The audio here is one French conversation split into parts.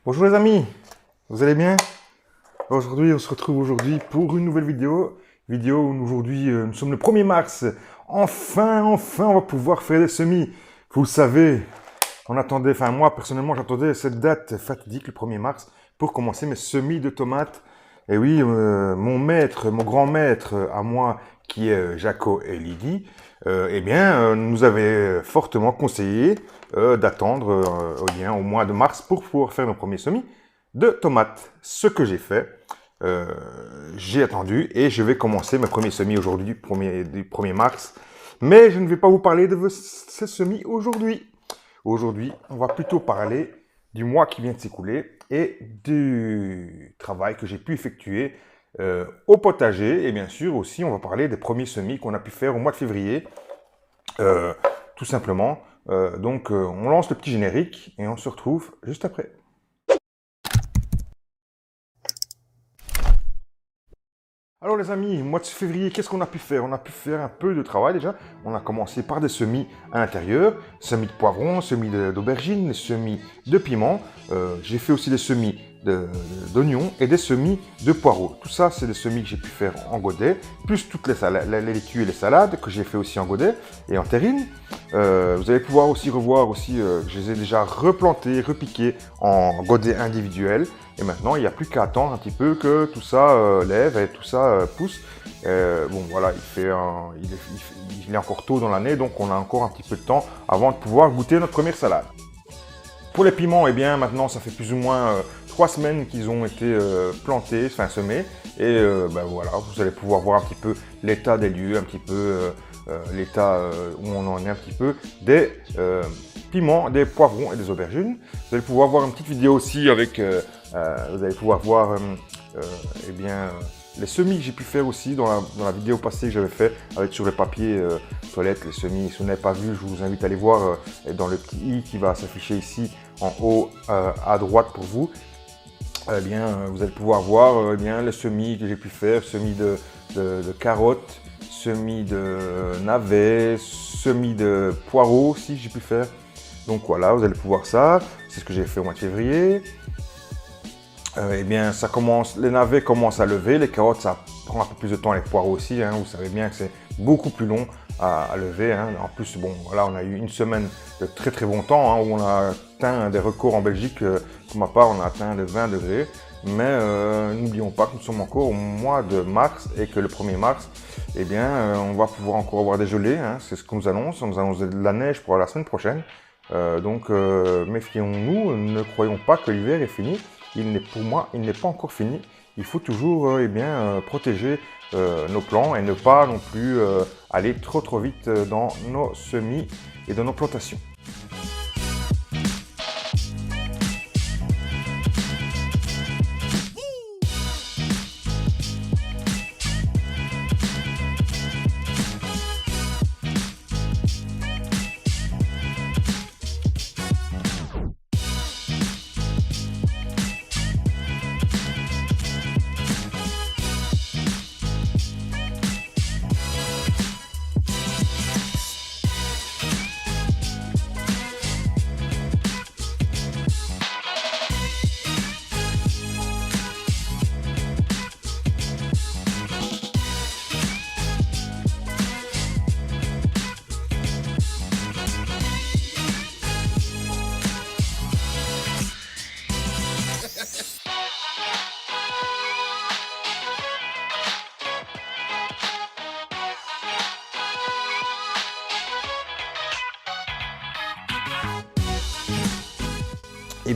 Bonjour les amis, vous allez bien? Aujourd'hui, on se retrouve aujourd'hui pour une nouvelle vidéo. Vidéo où aujourd'hui, nous sommes le 1er mars. Enfin, on va pouvoir faire des semis. Vous le savez, on attendait, enfin moi personnellement, j'attendais cette date fatidique, le 1er mars, pour commencer mes semis de tomates. Et oui, mon maître, mon grand maître à moi, qui est Jaco et Lydie, nous avait fortement conseillé d'attendre au mois de mars pour pouvoir faire nos premiers semis de tomates. Ce que j'ai fait, j'ai attendu et je vais commencer mes premiers semis aujourd'hui, du 1er mars. Mais je ne vais pas vous parler de ces semis aujourd'hui. Aujourd'hui, on va plutôt parler du mois qui vient de s'écouler et du travail que j'ai pu effectuer au potager. Et bien sûr aussi, on va parler des premiers semis qu'on a pu faire au mois de février, tout simplement. On lance le petit générique et on se retrouve juste après. Alors les amis, mois de février, qu'est-ce qu'on a pu faire? On a pu faire un peu de travail déjà. On a commencé par des semis à l'intérieur, semis de poivrons, semis d'aubergines, semis de piments. J'ai fait aussi des semis d'oignons et des semis de poireaux. Tout ça, c'est des semis que j'ai pu faire en godet, plus toutes les laitues et les salades que j'ai fait aussi en godet et en terrine. Vous allez pouvoir aussi revoir aussi, je les ai déjà replantés, repiqués en godet individuel. Et maintenant, il n'y a plus qu'à attendre un petit peu que tout ça lève et tout ça pousse. Bon, voilà, il est encore tôt dans l'année, donc on a encore un petit peu de temps avant de pouvoir goûter notre première salade. Pour les piments, eh bien, maintenant, ça fait plus ou moins 3 semaines qu'ils ont été plantés, enfin semés. Et voilà, vous allez pouvoir voir un petit peu l'état des lieux, un petit peu l'état où on en est un petit peu des piments, des poivrons et des aubergines. Vous allez pouvoir voir une petite vidéo aussi avec, vous allez pouvoir voir les semis que j'ai pu faire aussi dans la vidéo passée que j'avais fait avec sur le papier toilette, les semis. Si vous n'avez pas vu, je vous invite à aller voir dans le petit i qui va s'afficher ici en haut à droite pour vous. Vous allez pouvoir voir les semis que j'ai pu faire, semis de carottes, semis de navets, semis de poireaux aussi que j'ai pu faire. Donc voilà, vous allez pouvoir ça. C'est ce que j'ai fait au mois de février. Les navets commencent à lever, les carottes ça prend un peu plus de temps, les poireaux aussi, hein, vous savez bien que c'est beaucoup plus long à lever. Hein. En plus, bon, voilà, on a eu une semaine de très très bon temps, hein, où on a atteint des records en Belgique, pour ma part on a atteint les 20 degrés, mais n'oublions pas que nous sommes encore au mois de mars et que le 1er mars, on va pouvoir encore avoir des gelées, hein, c'est ce qu'on nous annonce de la neige pour la semaine prochaine, méfions-nous, ne croyons pas que l'hiver est fini. Pour moi, il n'est pas encore fini. Il faut toujours protéger nos plants et ne pas non plus aller trop vite dans nos semis et dans nos plantations.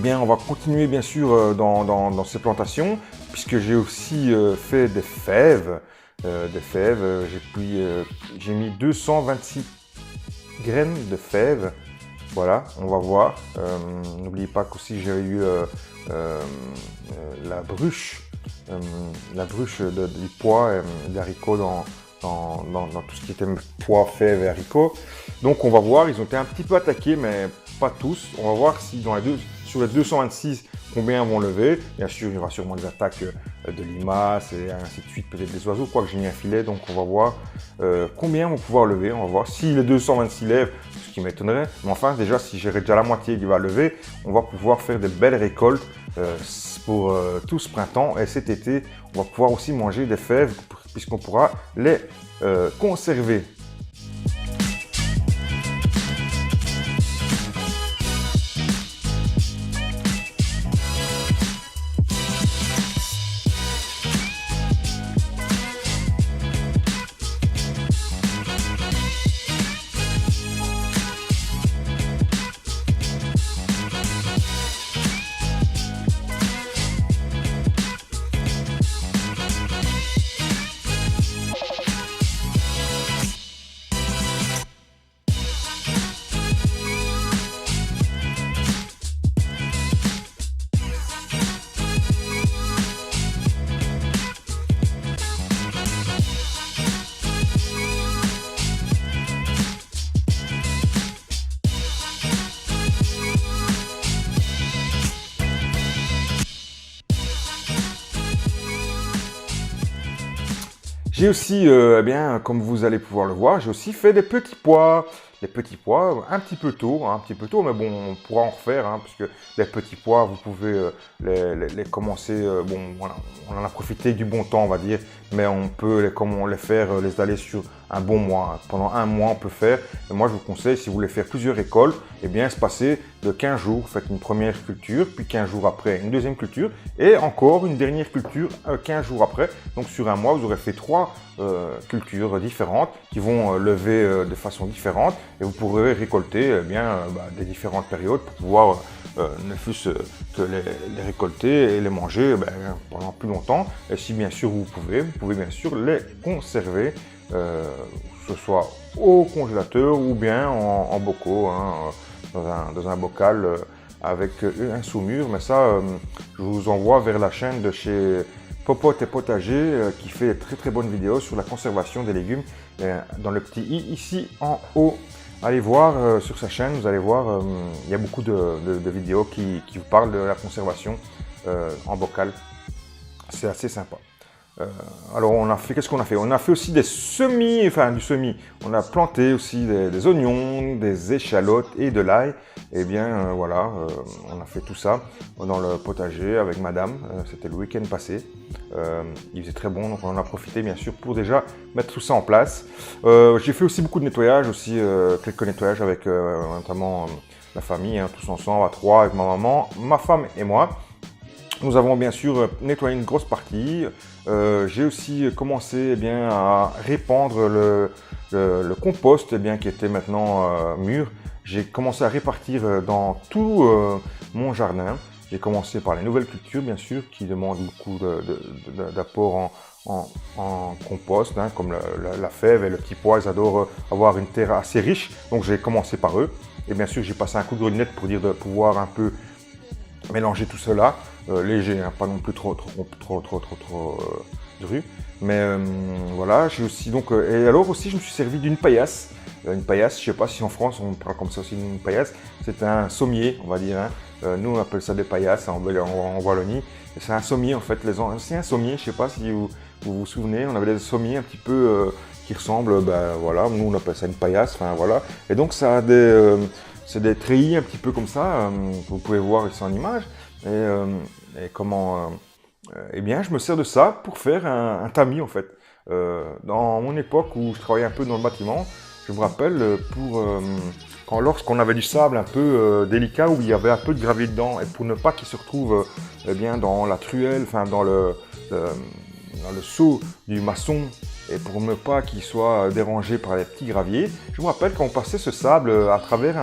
On va continuer bien sûr dans ces plantations, puisque j'ai aussi fait des fèves. J'ai mis 226 graines de fèves. Voilà, on va voir. N'oubliez pas qu'aussi j'ai eu la bruche du pois et des haricots dans tout ce qui était pois, fèves et haricots. Donc on va voir, ils ont été un petit peu attaqués, mais pas tous. On va voir si sur les 226, combien vont lever. Bien sûr, il y aura sûrement des attaques de limaces et ainsi de suite, peut-être des oiseaux, quoique j'ai mis un filet. Donc on va voir combien vont pouvoir lever. On va voir si les 226 lèvent, ce qui m'étonnerait. Mais enfin, déjà, si j'ai déjà la moitié qui va lever, on va pouvoir faire de belles récoltes pour tout ce printemps. Et cet été, on va pouvoir aussi manger des fèves puisqu'on pourra les conserver. J'ai aussi, eh bien, comme vous allez pouvoir le voir, j'ai aussi fait des petits pois. Les petits pois, un petit peu tôt, mais bon, on pourra en refaire, hein, parce que les petits pois, vous pouvez les commencer, bon, voilà, on en a profité du bon temps, on va dire, mais on peut les faire, les aller sur un bon mois. Pendant un mois, on peut faire. Et moi, je vous conseille, si vous voulez faire plusieurs récoltes, eh bien, espacer de 15 jours. Vous faites une première culture, puis 15 jours après, une deuxième culture, et encore une dernière culture 15 jours après. Donc, sur un mois, vous aurez fait 3 cultures différentes qui vont lever de façon différente. Et vous pourrez récolter des différentes périodes pour pouvoir ne fût-ce que les récolter et les manger pendant plus longtemps. Et si bien sûr vous pouvez bien sûr les conserver, que ce soit au congélateur ou bien en bocaux, hein, dans un bocal avec un sous-mur. Mais ça, je vous envoie vers la chaîne de chez Popote et Potager qui fait de très bonnes vidéos sur la conservation des légumes dans le petit i ici en haut. Allez voir sur sa chaîne, vous allez voir, il y a beaucoup de vidéos qui vous parlent de la conservation en bocal. C'est assez sympa. Alors on a fait, qu'est-ce qu'on a fait? On a fait aussi des semis, enfin du semis. On a planté aussi des oignons, des échalotes et de l'ail. Et bien voilà, on a fait tout ça dans le potager avec madame. C'était le week-end passé. Il faisait très bon, donc on en a profité bien sûr pour déjà mettre tout ça en place. J'ai fait aussi beaucoup de nettoyage, aussi quelques nettoyages avec notamment la famille, hein, tous ensemble à 3 avec ma maman, ma femme et moi. Nous avons bien sûr nettoyé une grosse partie. J'ai aussi commencé à répandre le compost qui était maintenant mûr. J'ai commencé à répartir dans tout mon jardin. J'ai commencé par les nouvelles cultures bien sûr qui demandent beaucoup d'apport en compost, hein, comme la fève et le petit pois. Ils adorent avoir une terre assez riche, donc j'ai commencé par eux. Et bien sûr j'ai passé un coup de grelette pour dire de pouvoir un peu mélanger tout cela. Léger, hein, pas non plus trop dru. Mais voilà, j'ai aussi donc et alors aussi je me suis servi d'une paillasse. Une paillasse, je sais pas si en France on parle comme ça aussi d'une paillasse. C'est un sommier, on va dire. Hein. Nous on appelle ça des paillasses en Wallonie. C'est un sommier en fait. C'est un sommier, je sais pas si vous souvenez. On avait des sommiers un petit peu qui ressemblent. Voilà, nous on appelle ça une paillasse. Enfin voilà. Et donc ça a c'est des treillis un petit peu comme ça. Vous pouvez voir ici en image. Et comment eh bien, je me sers de ça pour faire un tamis en fait. Dans mon époque où je travaillais un peu dans le bâtiment, je me rappelle lorsqu'on avait du sable un peu délicat où il y avait un peu de gravier dedans et pour ne pas qu'il se retrouve dans la truelle, enfin dans le seau du maçon et pour ne pas qu'il soit dérangé par les petits graviers, je me rappelle qu'on passait ce sable à travers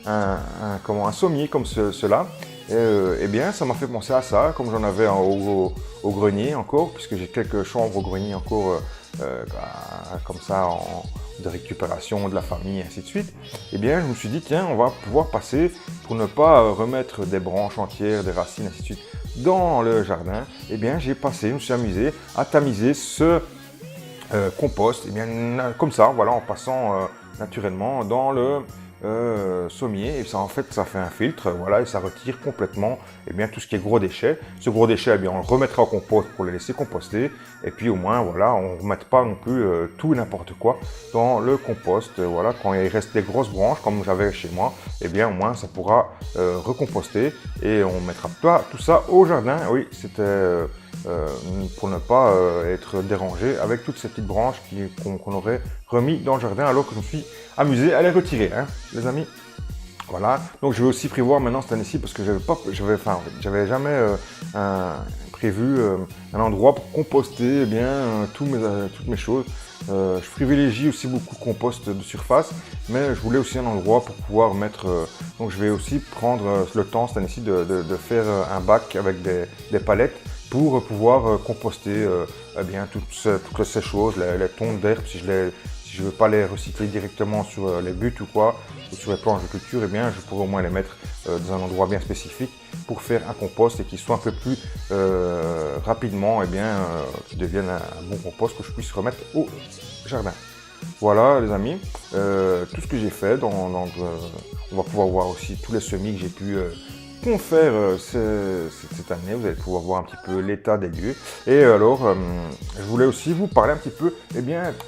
un sommier comme cela. Et bien, ça m'a fait penser à ça, comme j'en avais au grenier encore, puisque j'ai quelques chambres au grenier encore, comme ça, de récupération de la famille, et ainsi de suite. Et bien, je me suis dit, tiens, on va pouvoir passer, pour ne pas remettre des branches entières, des racines, ainsi de suite, dans le jardin. Et bien, je me suis amusé à tamiser ce compost, et bien, comme ça, voilà, en passant naturellement dans sommier, et ça en fait ça fait un filtre, voilà, et ça retire complètement tout ce qui est gros déchets. Ce gros déchet, on le remettra au compost pour les laisser composter, et puis au moins voilà, on ne remette pas non plus tout et n'importe quoi dans le compost. Voilà, quand il reste des grosses branches comme j'avais chez moi, au moins ça pourra recomposter, et on mettra pas tout ça au jardin. Oui, c'était pour ne pas être dérangé avec toutes ces petites branches qu'on aurait remis dans le jardin, alors que je me suis amusé à les retirer, hein, les amis. Voilà, donc je vais aussi prévoir maintenant cette année-ci, parce que j'avais jamais prévu un endroit pour composter toutes mes choses. Je privilégie aussi beaucoup le compost de surface, mais je voulais aussi un endroit pour pouvoir mettre. Donc je vais aussi prendre le temps cette année-ci de faire un bac avec des palettes pour pouvoir composter toutes ces choses, les tontes d'herbe, si je ne veux pas les recycler directement sur les buts ou quoi, ou sur les planches de culture, je pourrais au moins les mettre dans un endroit bien spécifique pour faire un compost et qu'il soit un peu plus rapidement, qu'il devienne un bon compost que je puisse remettre au jardin. Voilà les amis, tout ce que j'ai fait, on va pouvoir voir aussi tous les semis que j'ai pu faire cette année. Vous allez pouvoir voir un petit peu l'état des lieux. Et alors, je voulais aussi vous parler un petit peu,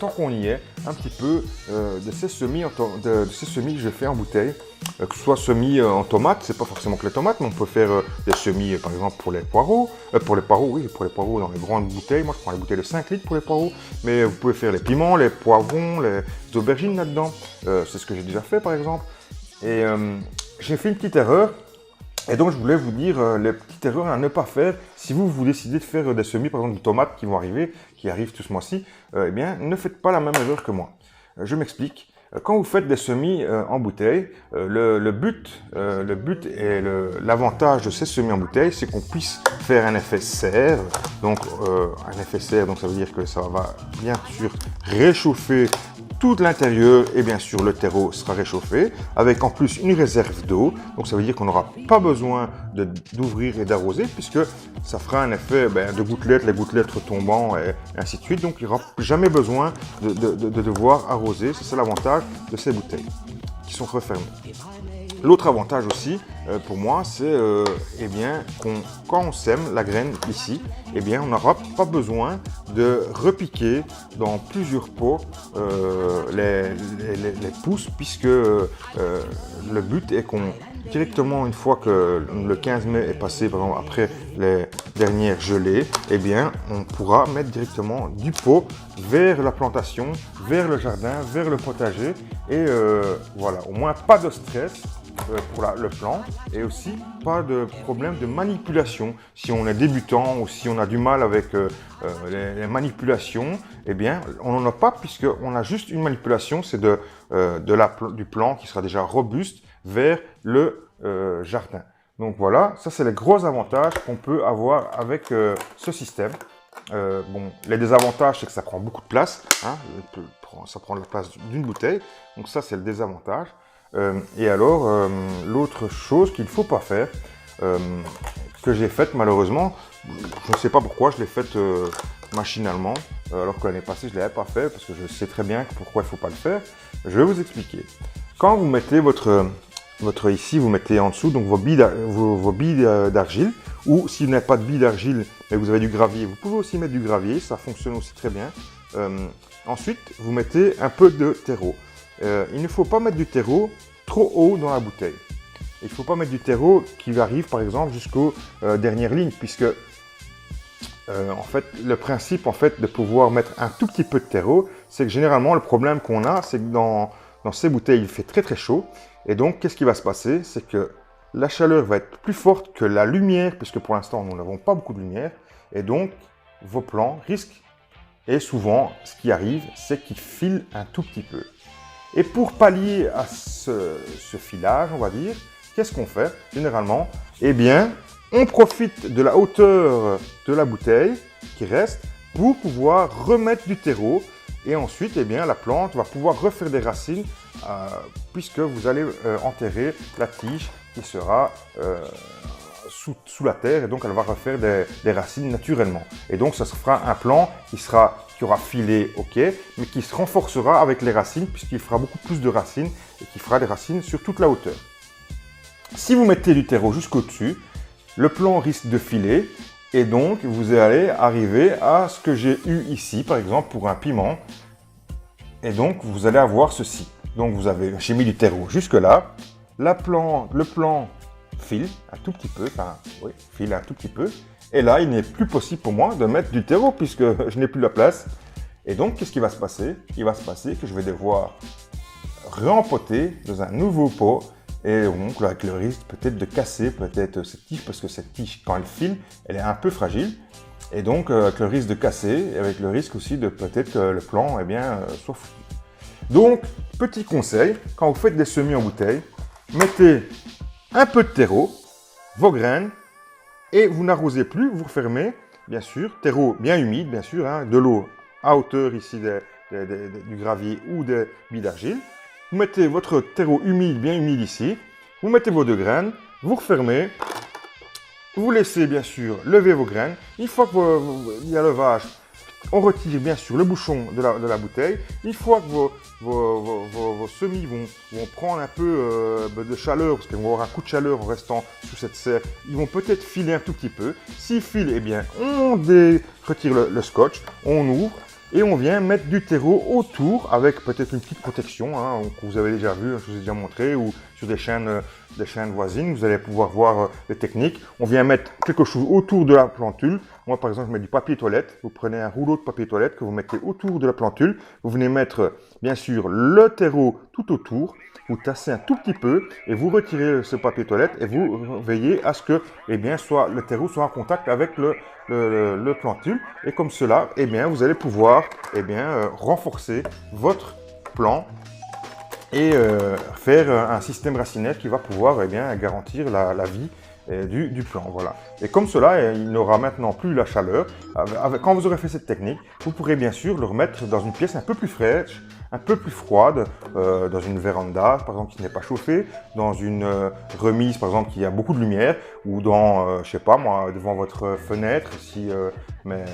tant qu'on y est, un petit peu de ces semis que je fais en bouteille. Que ce soit semis en tomates, c'est pas forcément que les tomates, mais on peut faire des semis par exemple pour les poireaux. Pour les poireaux dans les grandes bouteilles. Moi je prends les bouteilles de 5 litres pour les poireaux, mais vous pouvez faire les piments, les poivrons, les aubergines là-dedans. C'est ce que j'ai déjà fait par exemple. Et j'ai fait une petite erreur. Et donc, je voulais vous dire les petites erreurs à ne pas faire si vous décidez de faire des semis, par exemple, de tomates qui arrivent tout ce mois-ci. Ne faites pas la même erreur que moi. Je m'explique. Quand vous faites des semis en bouteille, le but et l'avantage de ces semis en bouteille, c'est qu'on puisse faire un effet serre. Donc, un effet serre, donc ça veut dire que ça va bien sûr réchauffer tout l'intérieur, et bien sûr le terreau sera réchauffé, avec en plus une réserve d'eau. Donc ça veut dire qu'on n'aura pas besoin d'ouvrir et d'arroser, puisque ça fera un effet de gouttelettes, les gouttelettes retombant et ainsi de suite. Donc il n'y aura jamais besoin de devoir arroser. C'est ça l'avantage de ces bouteilles qui sont refermées. L'autre avantage aussi, pour moi, c'est quand on sème la graine ici, on n'aura pas besoin de repiquer dans plusieurs pots les pousses, puisque le but est qu'on directement, une fois que le 15 mai est passé, par exemple, après les dernières gelées, on pourra mettre directement du pot vers la plantation, vers le jardin, vers le potager, et voilà, au moins pas de stress pour le plant, et aussi pas de problème de manipulation. Si on est débutant ou si on a du mal avec les manipulations, on n'en a pas, puisqu'on a juste une manipulation, c'est du plant qui sera déjà robuste vers le jardin. Donc voilà, ça c'est les gros avantages qu'on peut avoir avec ce système. Les désavantages, c'est que ça prend beaucoup de place, hein, ça prend la place d'une bouteille, donc ça c'est le désavantage. Et alors, l'autre chose qu'il ne faut pas faire, que j'ai faite malheureusement, je ne sais pas pourquoi, je l'ai faite machinalement, alors que l'année passée je ne l'avais pas fait, parce que je sais très bien pourquoi il ne faut pas le faire. Je vais vous expliquer. Quand vous mettez ici, vous mettez en dessous donc vos billes d'argile, ou si vous n'avez pas de billes d'argile, mais vous avez du gravier, vous pouvez aussi mettre du gravier, ça fonctionne aussi très bien. Ensuite, vous mettez un peu de terreau. Il ne faut pas mettre du terreau trop haut dans la bouteille. Il ne faut pas mettre du terreau qui arrive par exemple jusqu'aux dernières lignes, puisque en fait, le principe de pouvoir mettre un tout petit peu de terreau, c'est que généralement le problème qu'on a, c'est que dans ces bouteilles, il fait très très chaud. Et donc, qu'est-ce qui va se passer? C'est que la chaleur va être plus forte que la lumière, puisque pour l'instant, nous n'avons pas beaucoup de lumière. Et donc, vos plants risquent. Et souvent, ce qui arrive, c'est qu'ils filent un tout petit peu. Et pour pallier à ce filage, on va dire, qu'est-ce qu'on fait généralement? On profite de la hauteur de la bouteille qui reste pour pouvoir remettre du terreau. Et ensuite, la plante va pouvoir refaire des racines puisque vous allez enterrer la tige qui sera sous la terre, et donc elle va refaire des racines naturellement. Et donc, ça se fera un plant qui qui aura filé, ok, mais qui se renforcera avec les racines puisqu'il fera beaucoup plus de racines et qui fera des racines sur toute la hauteur. Si vous mettez du terreau jusqu'au-dessus, le plan risque de filer et donc vous allez arriver à ce que j'ai eu ici, par exemple pour un piment. Et donc vous allez avoir ceci. Donc j'ai mis du terreau jusque là. Le plan file un tout petit peu, file un tout petit peu. Et là, il n'est plus possible pour moi de mettre du terreau puisque je n'ai plus la place. Et donc, qu'est-ce qui va se passer? Il va se passer que je vais devoir rempoter dans un nouveau pot. Et donc, avec le risque peut-être de casser peut-être cette tige parce que cette tige, quand elle file, elle est un peu fragile. Et donc, avec le risque de casser, et avec le risque aussi de peut-être que le plan soit foutu. Donc, petit conseil, quand vous faites des semis en bouteille, mettez un peu de terreau, vos graines, et vous n'arrosez plus, vous refermez, bien sûr, terreau bien humide, bien sûr, de l'eau à hauteur ici du gravier ou des billes d'argile. Vous mettez votre terreau humide, bien humide ici, vous mettez vos 2 graines, vous refermez, vous laissez bien sûr lever vos graines. Une fois qu'il y a levage, on retire bien sûr le bouchon de la bouteille. Une fois que vos semis vont prendre un peu de chaleur, parce qu'ils vont avoir un coup de chaleur en restant sous cette serre, ils vont peut-être filer un tout petit peu. S'ils filent, eh bien, on retire le scotch, on ouvre et on vient mettre du terreau autour avec peut-être une petite protection que vous avez déjà vu, je vous ai déjà montré, ou sur des chaînes voisines, vous allez pouvoir voir les techniques. On vient mettre quelque chose autour de la plantule. Moi, par exemple, je mets du papier toilette. Vous prenez un rouleau de papier toilette que vous mettez autour de la plantule. Vous venez mettre, bien sûr, le terreau tout autour. Vous tassez un tout petit peu et vous retirez ce papier toilette et vous veillez à ce que le terreau soit en contact avec le plantule. Et comme cela, vous allez pouvoir renforcer votre plant et faire un système racinaire qui va pouvoir garantir la vie du plant. Voilà. Et comme cela, il n'aura maintenant plus la chaleur. Quand vous aurez fait cette technique, vous pourrez bien sûr le remettre dans une pièce un peu plus fraîche, un peu plus froide, dans une véranda, par exemple, qui n'est pas chauffée, dans une remise, par exemple, qui a beaucoup de lumière, ou dans, je sais pas moi, devant votre fenêtre, mais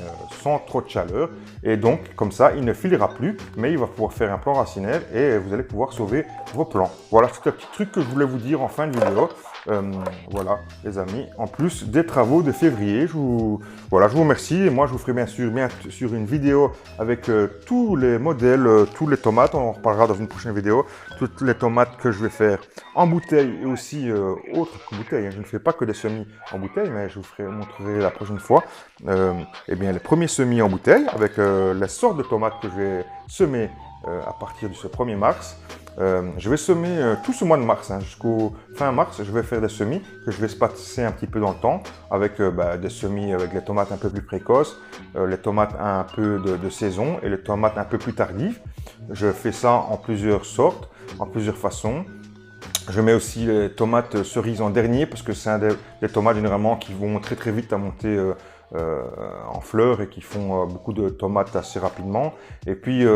sans trop de chaleur. Et donc, comme ça, il ne filera plus, mais il va pouvoir faire un plan racinaire et vous allez pouvoir sauver vos plants. Voilà, c'est un petit truc que je voulais vous dire en fin de vidéo. Voilà, les amis, en plus des travaux de février, je vous remercie. Et moi, je vous ferai bien sûr une vidéo avec tous les modèles, tous les tomates. On en reparlera dans une prochaine vidéo. Toutes les tomates que je vais faire en bouteille et aussi autres que bouteille. Je ne fais pas que des semis en bouteille, mais je vous montrerai la prochaine fois les premiers semis en bouteille avec les sortes de tomates que je vais semer à partir de ce 1er mars. Je vais semer tout ce mois de mars, jusqu'au fin mars, je vais faire des semis que je vais espacer un petit peu dans le temps avec des semis avec les tomates un peu plus précoces, les tomates un peu de saison et les tomates un peu plus tardives. Je fais ça en plusieurs sortes, en plusieurs façons. Je mets aussi les tomates cerises en dernier parce que c'est des tomates généralement qui vont très très vite à monter en fleurs et qui font beaucoup de tomates assez rapidement. Et puis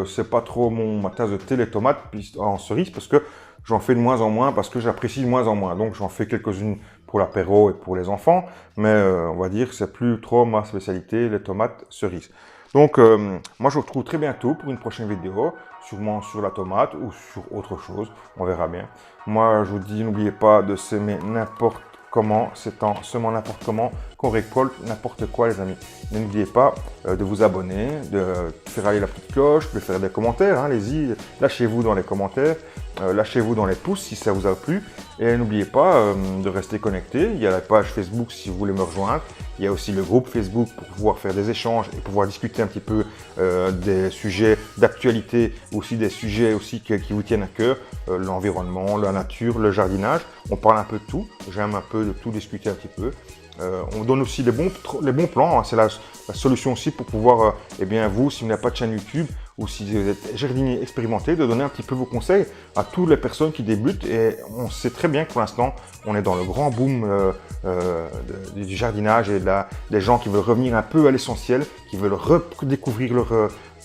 c'est pas trop ma tasse de thé les tomates en cerise parce que j'en fais de moins en moins parce que j'apprécie de moins en moins. Donc j'en fais quelques-unes pour l'apéro et pour les enfants, mais on va dire que c'est plus trop ma spécialité, les tomates cerises. Donc moi je vous retrouve très bientôt pour une prochaine vidéo, sûrement sur la tomate ou sur autre chose, on verra bien. Moi je vous dis, n'oubliez pas de s'aimer n'importe comment, c'est en semant n'importe comment qu'on récolte n'importe quoi les amis. N'oubliez pas de vous abonner, de faire aller la petite cloche, de faire des commentaires, allez-y, lâchez-vous dans les commentaires, lâchez-vous dans les pouces si ça vous a plu. Et n'oubliez pas de rester connecté, il y a la page Facebook si vous voulez me rejoindre, il y a aussi le groupe Facebook pour pouvoir faire des échanges et pouvoir discuter un petit peu des sujets d'actualité, aussi des sujets aussi qui vous tiennent à cœur, l'environnement, la nature, le jardinage, on parle un peu de tout, j'aime un peu de tout discuter un petit peu. On donne aussi les bons plans, c'est la solution aussi pour pouvoir, vous, si vous n'avez pas de chaîne YouTube ou si vous êtes jardinier expérimenté, de donner un petit peu vos conseils à toutes les personnes qui débutent. Et on sait très bien que pour l'instant, on est dans le grand boom du jardinage et des gens qui veulent revenir un peu à l'essentiel, qui veulent redécouvrir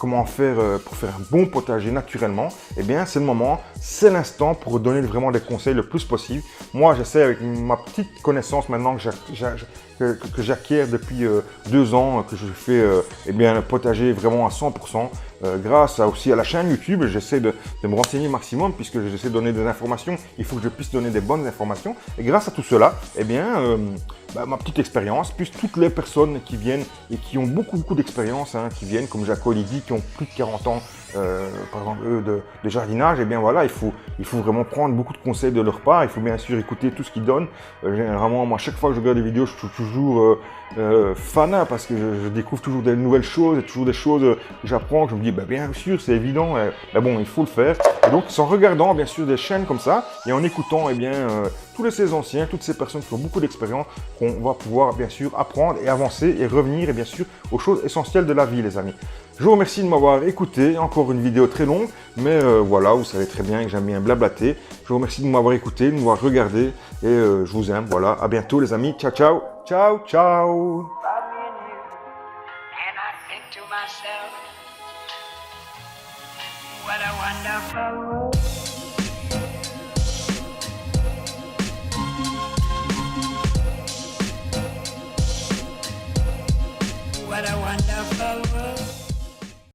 comment faire pour faire un bon potager naturellement, eh bien c'est le moment, c'est l'instant pour donner vraiment des conseils le plus possible. Moi, j'essaie avec ma petite connaissance maintenant que j'acquiers depuis 2 ans, que je fais eh bien, le potager vraiment à 100%. Grâce aussi à la chaîne YouTube, j'essaie de me renseigner au maximum puisque j'essaie de donner des informations. Il faut que je puisse donner des bonnes informations. Et grâce à tout cela, eh bien, ma petite expérience, plus toutes les personnes qui viennent et qui ont beaucoup d'expérience, hein, qui viennent comme Jaco Lydie, qui ont plus de 40 ans, par exemple eux, de jardinage, eh bien voilà, il faut vraiment prendre beaucoup de conseils de leur part. Il faut bien sûr écouter tout ce qu'ils donnent. Généralement, moi, chaque fois que je regarde des vidéos, je suis toujours fanat parce que je découvre toujours des nouvelles choses et toujours des choses que j'apprends, que je me dis, bah, bien sûr, c'est évident, mais bon, il faut le faire. Et donc, c'est en regardant, bien sûr, des chaînes comme ça et en écoutant, eh bien, tous ces anciens, toutes ces personnes qui ont beaucoup d'expérience, qu'on va pouvoir, bien sûr, apprendre et avancer et revenir, et bien sûr, aux choses essentielles de la vie, les amis. Je vous remercie de m'avoir écouté. Encore une vidéo très longue, mais voilà, vous savez très bien que j'aime bien blablater. Je vous remercie de m'avoir écouté, de m'avoir regardé et je vous aime. Voilà, à bientôt, les amis. Ciao, ciao. Ciao, ciao. What a wonderful world. What a wonderful world.